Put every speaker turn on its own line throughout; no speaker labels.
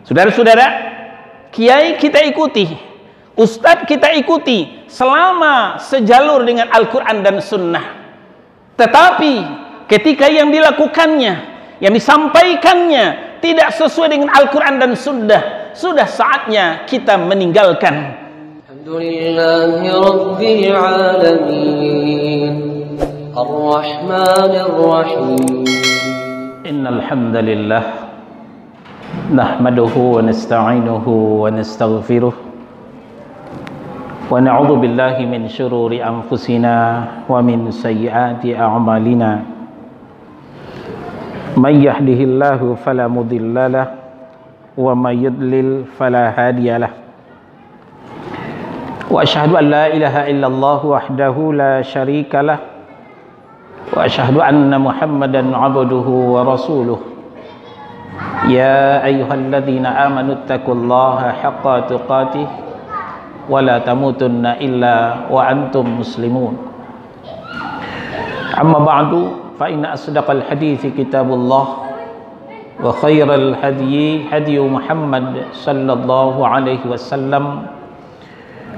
Saudara-saudara, kiai kita ikuti, ustadz kita ikuti selama sejalur dengan Al-Quran dan Sunnah. Tetapi ketika yang dilakukannya, yang disampaikannya tidak sesuai dengan Al-Quran dan Sunnah, sudah saatnya kita meninggalkan.
Alhamdulillahi Rabbil Alamin Ar-Rahmanir Rahim.
Innal hamdalillah nahmaduhu wa nasta'inuhu wa nastaghfiruh wa na'udzu billahi min syururi anfusina wa min sayyiati a'malina. May yahdihillahu fala mudhillalah wa may yudlil fala hadiyalah. Wa asyhadu an la ilaha illallah wahdahu la syarikalah wa asyhadu anna Muhammadan 'abduhu wa rasuluh. Ya ayyuhalladzina amanu taqullaha haqqa tuqatih wa la tamutunna illa wa antum muslimun. Amma ba'du, fa inna asdaqal hadithi kitabullah wa khairal hadyi hadyu Muhammad sallallahu alaihi wasallam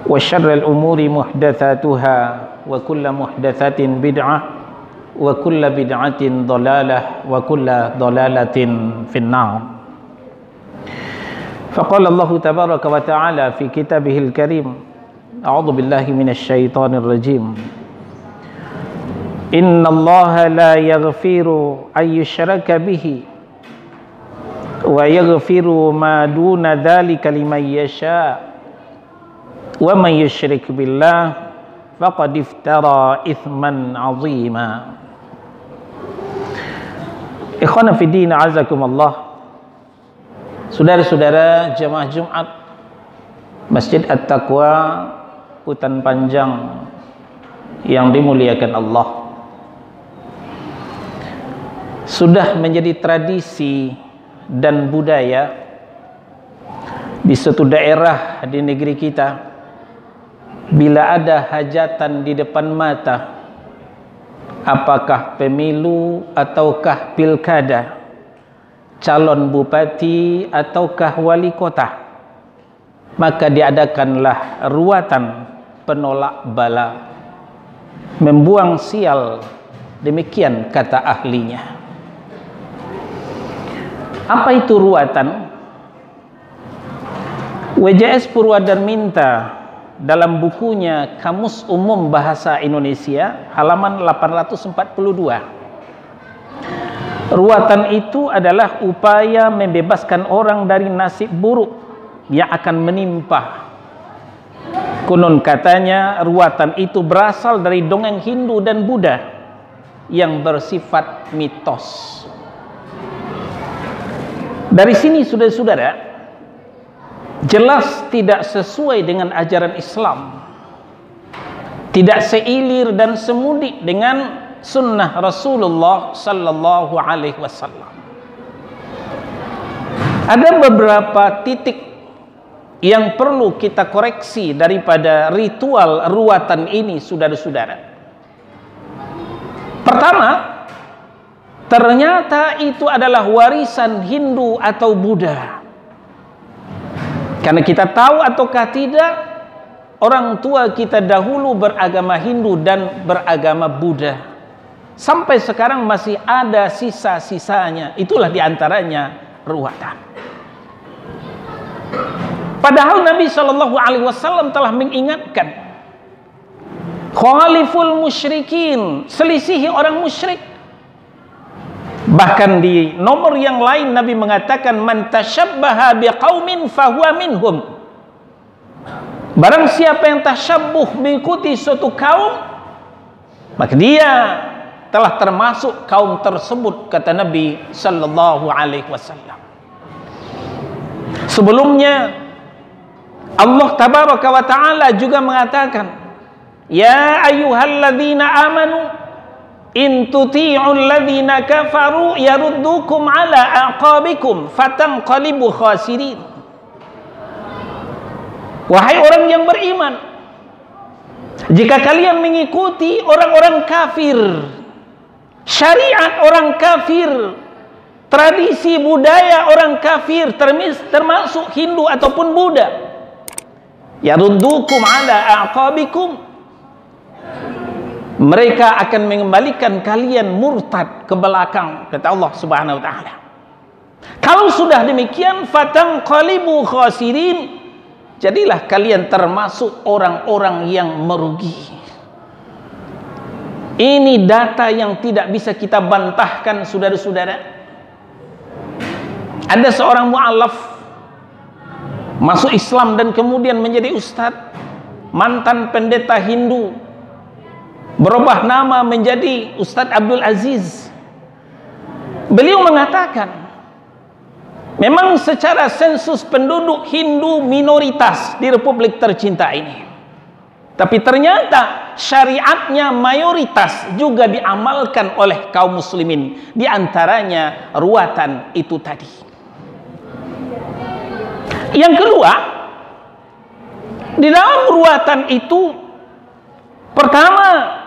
wa syarrul umuri muhdatsatuha wa kullu muhdatsatin bid'ah wa kullu bid'atin dhalalah wa kullu dhalalatin finnar. Faqala Allah tabaraka wa ta'ala fi kitabihil karim, a'udzu billahi minasy syaithanir rajim. Inna Allah la yaghfiru an yushraka bihi wa yaghfiru ma duna dzalika liman yasha wa man yusyrik billah faqad iftara ithman 'azima. Ikhwana fi din, azakumullah. Saudara-saudara jemaah Jumat Masjid At-Taqwa Hutan Panjang yang dimuliakan Allah, sudah menjadi tradisi dan budaya di suatu daerah di negeri kita, bila ada hajatan di depan mata, apakah pemilu ataukah pilkada, calon bupati ataukah wali kota, maka diadakanlah ruatan penolak bala, membuang sial, demikian kata ahlinya. Apa itu ruatan? WJS Purwadarminta dalam bukunya Kamus Umum Bahasa Indonesia halaman 842, ruatan itu adalah upaya membebaskan orang dari nasib buruk yang akan menimpa. Konon katanya ruatan itu berasal dari dongeng Hindu dan Buddha yang bersifat mitos. Dari sini saudara-saudara, jelas tidak sesuai dengan ajaran Islam, tidak seilir dan semudi dengan sunnah Rasulullah sallallahu alaihi wasallam. Ada beberapa titik yang perlu kita koreksi daripada ritual ruatan ini, saudara-saudara. Pertama, ternyata itu adalah warisan Hindu atau Buddha. Karena kita tahu ataukah tidak, orang tua kita dahulu beragama Hindu dan beragama Buddha. Sampai sekarang masih ada sisa-sisanya. Itulah diantaranya ruatan. Padahal Nabi SAW telah mengingatkan, khaliful musyrikin, selisihi orang musyrik. Bahkan di nomor yang lain Nabi mengatakan, man tasyabbaha biqaumin fahuwa minhum. Barang siapa yang tasyabbuh mengikuti suatu kaum, maka dia telah termasuk kaum tersebut, kata Nabi sallallahu alaihi wasallam. Sebelumnya Allah tabaraka wa taala juga mengatakan, ya ayyuhalladzina amanu in tuti'ul ladzina kafaru yaruddukum ala aqabikum fatanqalibu khasirin. Wahai orang yang beriman, jika kalian mengikuti orang-orang kafir, syariat orang kafir, tradisi budaya orang kafir, termasuk Hindu ataupun Buddha. Yaruddukum ala aqabikum, mereka akan mengembalikan kalian murtad ke belakang, kata Allah Subhanahu wa taala. Kalau sudah demikian, fatanqalibu khasirin, jadilah kalian termasuk orang-orang yang merugi. Ini data yang tidak bisa kita bantahkan, saudara-saudara. Ada seorang mu'alaf masuk Islam dan kemudian menjadi ustadz, mantan pendeta Hindu, berubah nama menjadi Ustadz Abdul Aziz. Beliau mengatakan, memang secara sensus penduduk Hindu minoritas di Republik tercinta ini, tapi ternyata syariatnya mayoritas juga diamalkan oleh kaum muslimin. Di antaranya ruatan itu tadi. Yang kedua, di dalam ruatan itu, pertama,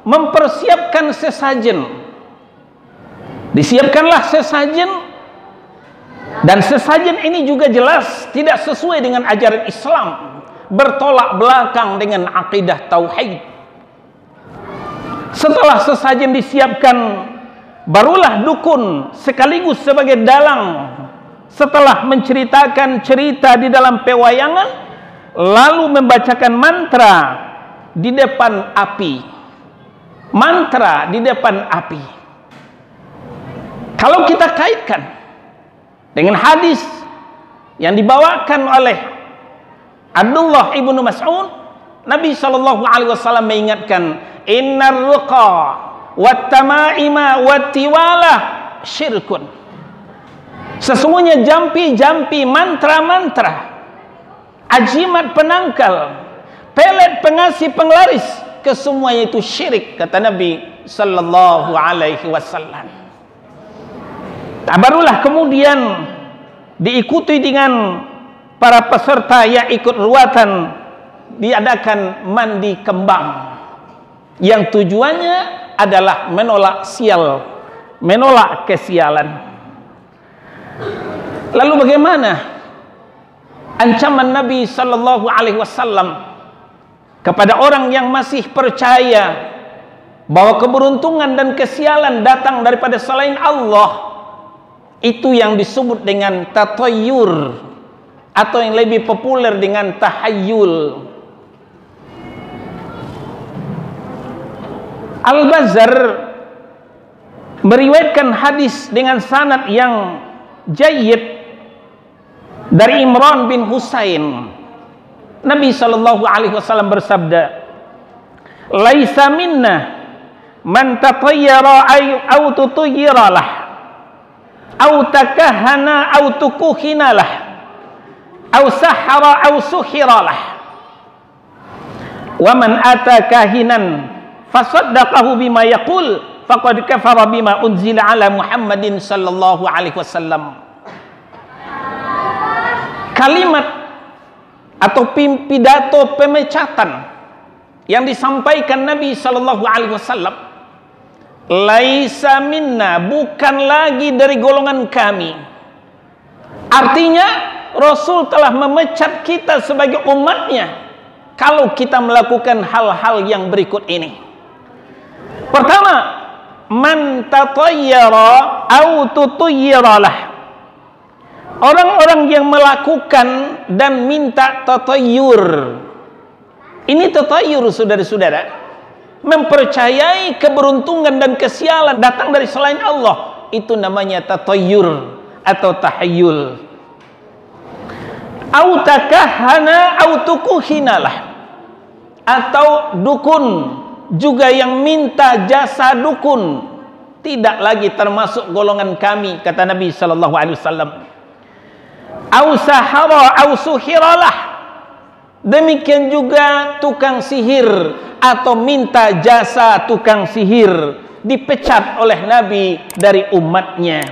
mempersiapkan sesajen. Disiapkanlah sesajen, dan sesajen ini juga jelas tidak sesuai dengan ajaran Islam, bertolak belakang dengan akidah tauhid. Setelah sesajen disiapkan, barulah dukun sekaligus sebagai dalang, setelah menceritakan cerita di dalam pewayangan, lalu membacakan mantra di depan api. Mantra di depan api. Kalau kita kaitkan dengan hadis yang dibawakan oleh Abdullah ibnu Mas'ud, Nabi SAW mengingatkan, innar ruqa wat tamaima wat tiwalah syirkun. Sesungguhnya jampi-jampi, mantra-mantra, ajimat penangkal, pelet pengasih penglaris, kesemuanya itu syirik, kata Nabi sallallahu alaihi wasallam. Barulah kemudian diikuti dengan para peserta yang ikut ruatan, diadakan mandi kembang yang tujuannya adalah menolak sial, menolak kesialan. Lalu bagaimana ancaman Nabi sallallahu alaihi wasallam kepada orang yang masih percaya bahwa keberuntungan dan kesialan datang daripada selain Allah? Itu yang disebut dengan tatayyur, atau yang lebih populer dengan tahayyul. Al-Bazzar meriwayatkan hadis dengan sanad yang jayyid dari Imran bin Husain. Nabi sallallahu alaihi wasallam bersabda, "Laisa minna man tatayyara aw tutayyara lah, aw takahana aw tukuhina lah, aw sahara aw suhira lah. Wa man ata kahinan fasaddaqahu bima yaqul faqad kafara bima unzila ala Muhammadin sallallahu alaihi wasallam." Kalimat atau pidato pemecatan yang disampaikan Nabi sallallahu alaihi wasallam, laisa minna, bukan lagi dari golongan kami. Artinya Rasul telah memecat kita sebagai umatnya kalau kita melakukan hal-hal yang berikut ini. Pertama, man tatayyara au tutayyara lah. Orang-orang yang melakukan dan minta tatayyur. Ini tatayyur, saudara-saudara, mempercayai keberuntungan dan kesialan datang dari selain Allah. Itu namanya tatayyur atau tahayyul. Au takahana au tukuhinalah, atau dukun juga yang minta jasa dukun tidak lagi termasuk golongan kami, kata Nabi sallallahu alaihi wasallam. Au sahara au suhiralah, demikian juga tukang sihir atau minta jasa tukang sihir dipecat oleh Nabi dari umatnya.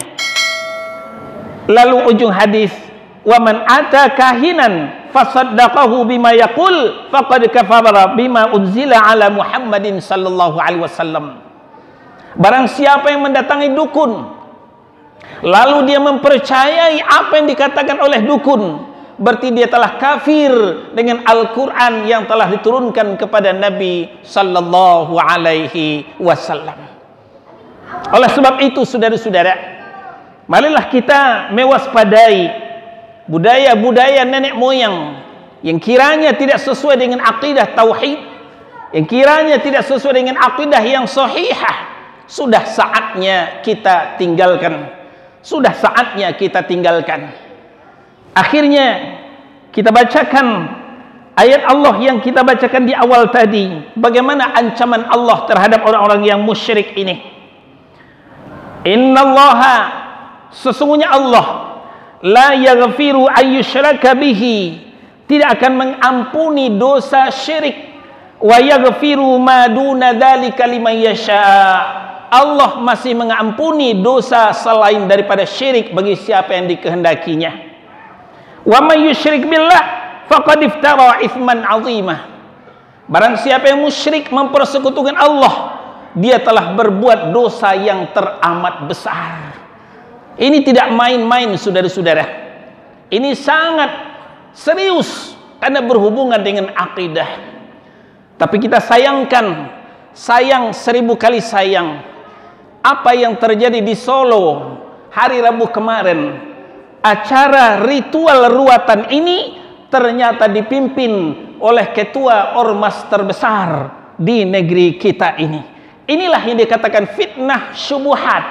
Lalu ujung hadis, wa man ata kahinan fasaddaqahu bima yaqul faqad kafara bima unzila ala Muhammadin sallallahu alaihi wasallam. Barang siapa yang mendatangi dukun lalu dia mempercayai apa yang dikatakan oleh dukun, berarti dia telah kafir dengan Al-Quran yang telah diturunkan kepada Nabi sallallahu alaihi wasallam. Oleh sebab itu, saudara-saudara, marilah kita mewaspadai budaya-budaya nenek moyang yang kiranya tidak sesuai dengan akidah tauhid, yang kiranya tidak sesuai dengan akidah yang sahihah. Sudah saatnya kita tinggalkan. Sudah saatnya kita tinggalkan. Akhirnya kita bacakan ayat Allah yang kita bacakan di awal tadi. Bagaimana ancaman Allah terhadap orang-orang yang musyrik ini. Innallaha, sesungguhnya Allah, la yaghfiru ayyushraka bihi, tidak akan mengampuni dosa syirik. Wa yaghfiru ma duna dzalika liman yasha. Allah masih mengampuni dosa selain daripada syirik bagi siapa yang dikehendakinya. Wa may yusyrik billah faqad iftara itsman 'azimah. Barang siapa yang musyrik mempersekutukan Allah, dia telah berbuat dosa yang teramat besar. Ini tidak main-main, saudara-saudara. Ini sangat serius karena berhubungan dengan akidah. Tapi kita sayangkan, sayang 1000 kali sayang, apa yang terjadi di Solo hari Rabu kemarin. Acara ritual ruatan ini ternyata dipimpin oleh ketua ormas terbesar di negeri kita ini. Inilah yang dikatakan fitnah syubhat,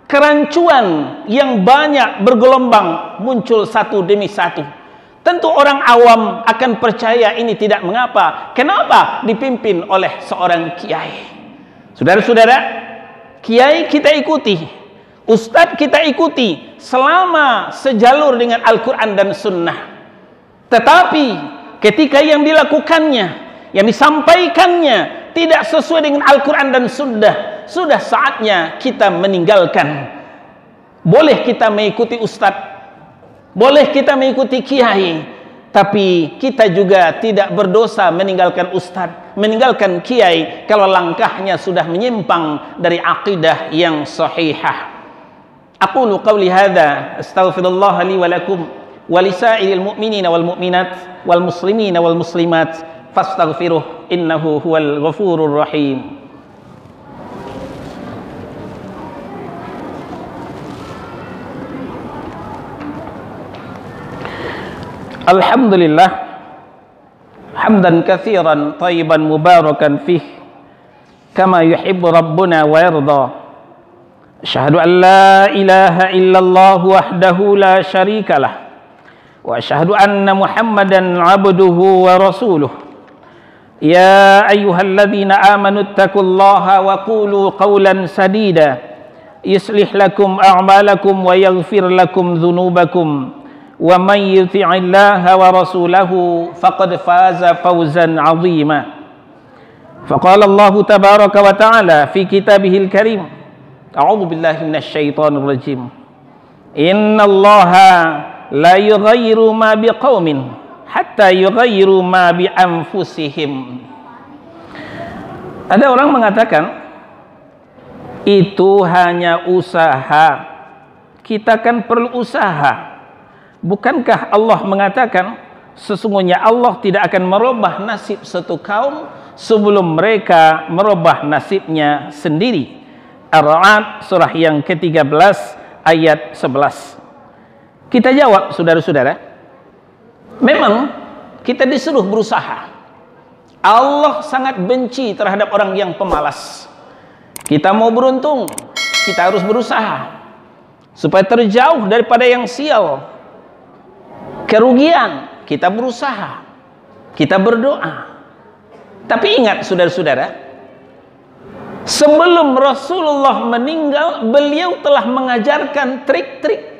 kerancuan yang banyak bergelombang muncul satu demi satu. Tentu orang awam akan percaya ini tidak mengapa. Kenapa? Dipimpin oleh seorang kiai. Saudara-saudara, kiai kita ikuti, ustadz kita ikuti selama sejalur dengan Al-Quran dan Sunnah. Tetapi ketika yang dilakukannya, yang disampaikannya tidak sesuai dengan Al-Quran dan Sunnah, sudah saatnya kita meninggalkan. Boleh kita mengikuti ustadz, boleh kita mengikuti kiai, tapi kita juga tidak berdosa meninggalkan ustadz, meninggalkan kiai kalau langkahnya sudah menyimpang dari akidah yang sahihah. Aqulu qawli hadza astaghfirullah li wa lakum wa lisairil mu'minina wal mu'minat wal muslimina wal muslimat fastaghfiruh innahu huwal ghafurur rahim. Alhamdulillah hamdan katsiran thayyiban mubarakan fih kama yuhibbu rabbuna wa yarda. Asyhadu an la ilaha illallah wahdahu la syarikalah wa asyhadu anna Muhammadan abduhu wa rasuluh. Ya ayyuhalladzina amanu taqullaha wa qulu qawlan sadida yuslih lakum a'malakum wa yaghfir lakum dhunubakum. Wa may yuti'illaha wa rasulahu faqad faza fawzan 'azima. Faqala Allah tabaraka wa ta'ala fi kitabihil karim, a'udzu billahi minasyaitonir rajim. Innallaha la yughayyiru ma biqaumin hatta yughayyiru ma bi anfusihim. Ada orang mengatakan itu hanya usaha. Kita kan perlu usaha. Bukankah Allah mengatakan sesungguhnya Allah tidak akan merubah nasib satu kaum sebelum mereka merubah nasibnya sendiri. Ar-Ra'd surah yang ke-13 ayat 11. Kita jawab, saudara-saudara, memang kita disuruh berusaha. Allah sangat benci terhadap orang yang pemalas. Kita mau beruntung, kita harus berusaha supaya terjauh daripada yang sial, kerugian. Kita berusaha, kita berdoa. Tapi ingat, saudara-saudara, sebelum Rasulullah meninggal, beliau telah mengajarkan trik-trik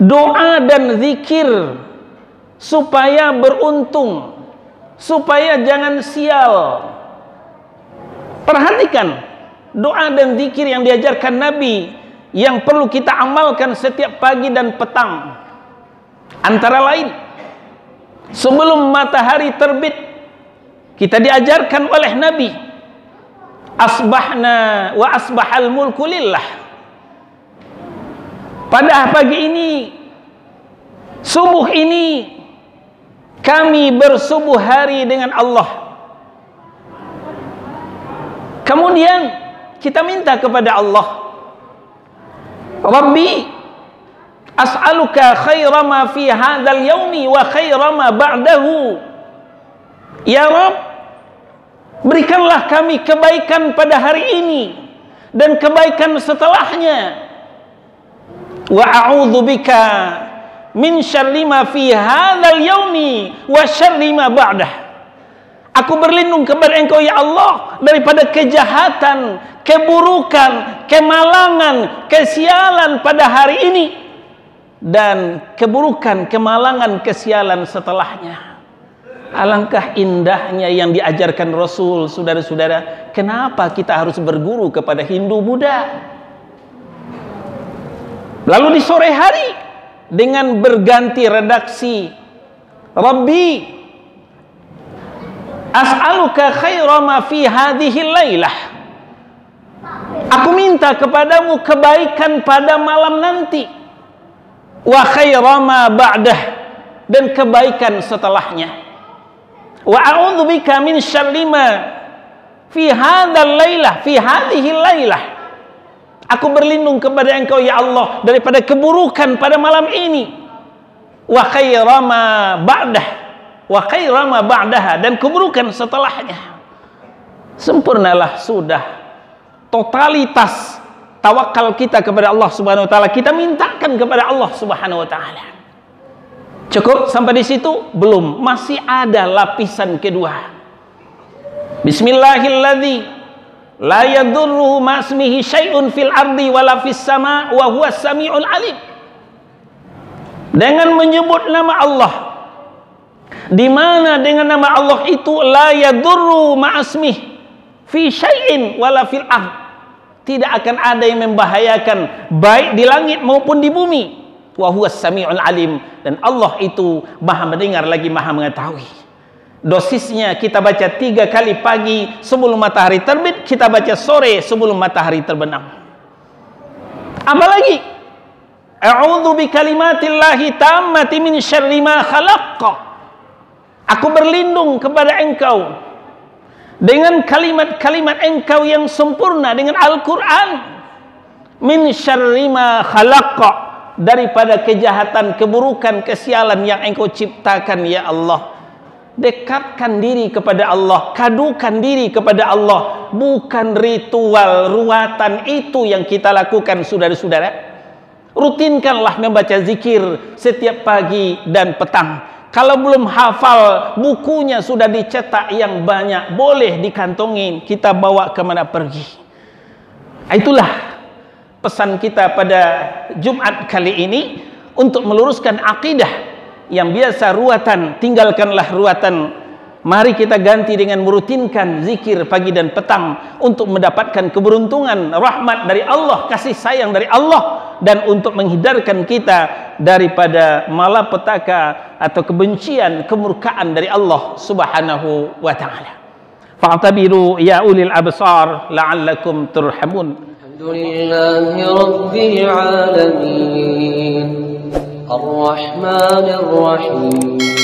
doa dan zikir supaya beruntung, supaya jangan sial. Perhatikan doa dan zikir yang diajarkan Nabi yang perlu kita amalkan setiap pagi dan petang. Antara lain, sebelum matahari terbit, kita diajarkan oleh Nabi, asbahna wa asbahal mulku lillah. pada pagi ini, subuh ini, kami bersubuh hari dengan Allah. Kemudian kita minta kepada Allah, Rabbi, as'aluka khaira ma fi hadzal yaumi wa khaira ma ba'dahu. Ya Rabb, berikanlah kami kebaikan pada hari ini dan kebaikan setelahnya. Wa a'udzubika min syarri ma fi hadzal yaumi wa syarri ma ba'dah. Aku berlindung kepada Engkau ya Allah daripada kejahatan, keburukan, kemalangan, kesialan pada hari ini dan keburukan, kemalangan, kesialan setelahnya. Alangkah indahnya yang diajarkan Rasul, saudara-saudara. Kenapa kita harus berguru kepada Hindu Buddha? Lalu di sore hari dengan berganti redaksi, Rabbi, as'aluka khaira ma fi hadhihi lailah. Aku minta kepadamu kebaikan pada malam nanti. Wa khaira ma ba'dah, dan kebaikan setelahnya. Wa a'udzubika min syarri ma fi hadzal lailah, fi hadhihi lailah. Aku berlindung kepada Engkau ya Allah daripada keburukan pada malam ini. Wa khaira ma ba'dah, wa khaira ma ba'daha, dan keburukan setelahnya. Sempurnalah sudah totalitas tawakal kita kepada Allah Subhanahu wa taala. Kita mintakan kepada Allah Subhanahu wa taala. Cukup sampai di situ? Belum, masih ada lapisan kedua. Bismillahilladzi la yadurruhu ma'asmihi syai'un fil ardi wala fis sama' wa huwas sami'ul alim. Dengan menyebut nama Allah, di mana dengan nama Allah itu la yadurru ma'asmih fi syai'in wala fil ard, tidak akan ada yang membahayakan baik di langit maupun di bumi. Wa huwas sami'ul alim, dan Allah itu Maha mendengar lagi Maha mengetahui. Dosisnya kita baca 3 kali pagi sebelum matahari terbit, kita baca sore sebelum matahari terbenam. Apalagi a'udzu bikalimatillahi tammati min syarri ma khalaq. Aku berlindung kepada Engkau dengan kalimat-kalimat Engkau yang sempurna, dengan Al-Quran. Min syarri ma khalaq, daripada kejahatan, keburukan, kesialan yang Engkau ciptakan ya Allah. Dekatkan diri kepada Allah, kadukan diri kepada Allah. Bukan ritual ruatan itu yang kita lakukan, saudara-saudara. Rutinkanlah membaca zikir setiap pagi dan petang. Kalau belum hafal, bukunya sudah dicetak yang banyak, boleh dikantongin, kita bawa kemana pergi. Itulah pesan kita pada Jumat kali ini, untuk meluruskan akidah yang biasa ruatan, tinggalkanlah ruatan. Mari kita ganti dengan merutinkan zikir pagi dan petang untuk mendapatkan keberuntungan, rahmat dari Allah, kasih sayang dari Allah, dan untuk menghindarkan kita daripada malapetaka atau kebencian, kemurkaan dari Allah Subhanahu wa taala. Fa'tabiru ya ulil absar la'allakum turhamun.
Alhamdulillahi rabbil alamin, ar-rahmanir rahim.